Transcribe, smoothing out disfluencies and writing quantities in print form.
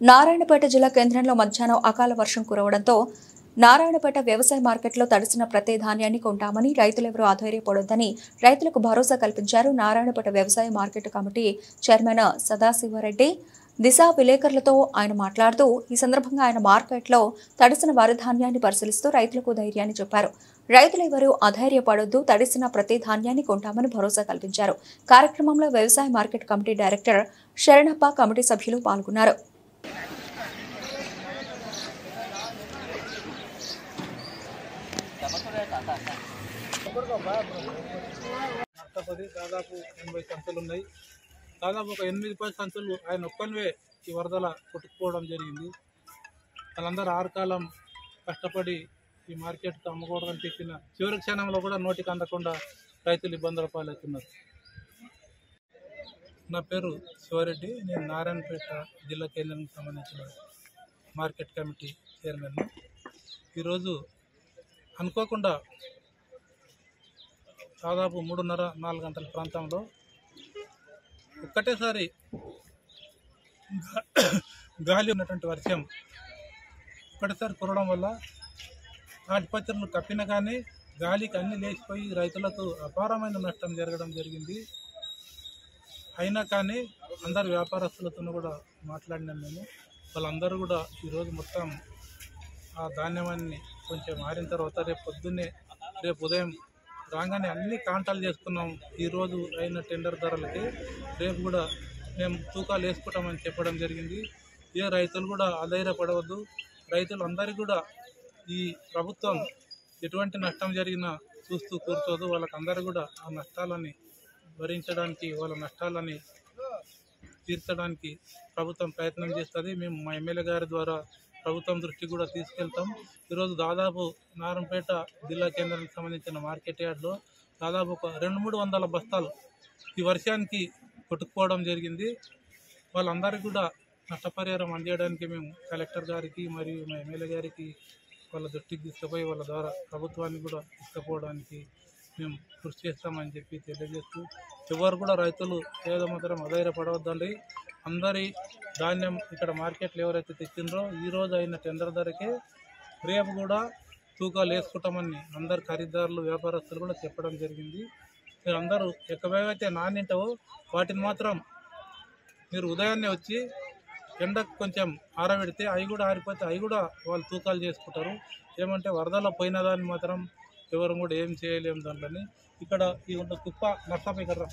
నారాయణపేట జిల్లా కేంద్రంలో మధ్యాహ్నం అకాల వర్షం కురవడంతో నారాయణపేట వ్యవసాయ మార్కెట్లో తడిసిన ప్రతి ధాన్యాన్ని కొంటామని రైతులెవరూ ఆధైర్యపడొద్దని రైతులకు భరోసా కల్పించారు నారాయణపేట వ్యవసాయ మార్కెట్ కమిటీ చైర్మన్ సదాశివరెడ్డి. దిశ విలేకరులతో ఆయన మాట్లాడుతూ ఈ సందర్భంగా ఆయన మార్కెట్లో తడిసిన వరి ధాన్యాన్ని పరిశీలిస్తూ రైతులకు ధైర్యాన్ని చెప్పారు. రైతులెవరూ అధైర్యపడొద్దు, తడిసిన ప్రతి ధాన్యాన్ని కొంటామని భరోసా కల్పించారు. కార్యక్రమంలో వ్యవసాయ market committee director Sharanappa, committee సభ్యులు పాల్గొన్నారు. దాదాపు 80 సంచులు ఉన్నాయి. దాదాపు ఒక 8-10 సంచులు ఆయన ఒక్కనివే ఈ వరదల కొట్టుకుపోవడం జరిగింది. వాళ్ళందరూ ఆరుకాలం కష్టపడి ఈ మార్కెట్కి అమ్ముకోవడానికి తెచ్చిన చివరి క్షణంలో కూడా నోటికి అందకుండా రైతులు ఇబ్బందుల పాలవుతున్నారు. నా పేరు శివారెడ్డి. నేను నారాయణపేట జిల్లా కేంద్రానికి సంబంధించిన మార్కెట్ కమిటీ చైర్మన్. ఈరోజు అనుకోకుండా దాదాపు 3:30-4 గంటల ప్రాంతంలో ఒక్కటేసారి గాలి ఉన్నటువంటి వర్షం ఒక్కటేసారి కురవడం వల్ల ఆటిపత్రులు కప్పిన కానీ గాలికి అన్నీ లేచిపోయి రైతులకు అపారమైన నష్టం జరగడం జరిగింది. అయినా కానీ అందరు వ్యాపారస్తులతో కూడా మాట్లాడినాం మేము. వాళ్ళందరూ కూడా ఈరోజు మొత్తం ఆ ధాన్యాన్ని కొంచెం ఆరిన తర్వాత రేపు ఉదయం రాగానే అన్ని కాంటాలు చేసుకున్నాం. ఈరోజు అయిన టెండర్ ధరలకి రేపు కూడా మేము తూకాలు వేసుకుంటామని చెప్పడం జరిగింది. ఏ రైతులు కూడా అధైర్యపడవద్దు. రైతులు అందరికీ కూడా ఈ ప్రభుత్వం ఎటువంటి నష్టం జరిగినా చూస్తూ కూర్చోదు. వాళ్ళకందరూ కూడా ఆ నష్టాలని భరించడానికి, వాళ్ళ నష్టాలని తీర్చడానికి ప్రభుత్వం ప్రయత్నం చేస్తుంది. మేము మా ఎమ్మెల్యే గారి ద్వారా ప్రభుత్వం దృష్టికి కూడా తీసుకెళ్తాం. ఈరోజు దాదాపు నారాయణపేట జిల్లా కేంద్రానికి సంబంధించిన మార్కెట్ యార్డ్లో దాదాపు ఒక 200-300 బస్తాలు ఈ వర్షానికి కొట్టుకుపోవడం జరిగింది. వాళ్ళందరికీ కూడా నష్టపరిహారం అందజేయడానికి మేము కలెక్టర్ గారికి మరియు మా ఎమ్మెల్యే గారికి వాళ్ళ దృష్టికి తీసుకుపోయి వాళ్ళ ద్వారా ప్రభుత్వాన్ని కూడా తీసుకుపోవడానికి మేము కృషి చేస్తామని చెప్పి తెలియజేస్తూ, ఎవరు కూడా రైతులు ఏదో మాత్రం అధైర్యపడవద్దండి. అందరి ధాన్యం ఇక్కడ మార్కెట్లో ఎవరైతే తెచ్చిండ్రో ఈరోజు అయిన టెండర్ ధరకే రేపు కూడా తూకాలు వేసుకుంటామని అందరు ఖరీదారులు, వ్యాపారస్తులు కూడా చెప్పడం జరిగింది. మీరు అందరూ ఎక్కవేవైతే నాణ్యంటావో వాటిని మాత్రం మీరు ఉదయాన్నే వచ్చి ఎండకు కొంచెం ఆరబెడితే అవి కూడా ఆరిపోతే అవి కూడా వాళ్ళు తూకాలు చేసుకుంటారు. ఏమంటే వరదలో పోయిన దాన్ని మాత్రం ఎవరు కూడా ఏం చేయలేము. దాంట్లోని ఇక్కడ ఈ ఉన్న కుప్ప నష్టపోయి కదా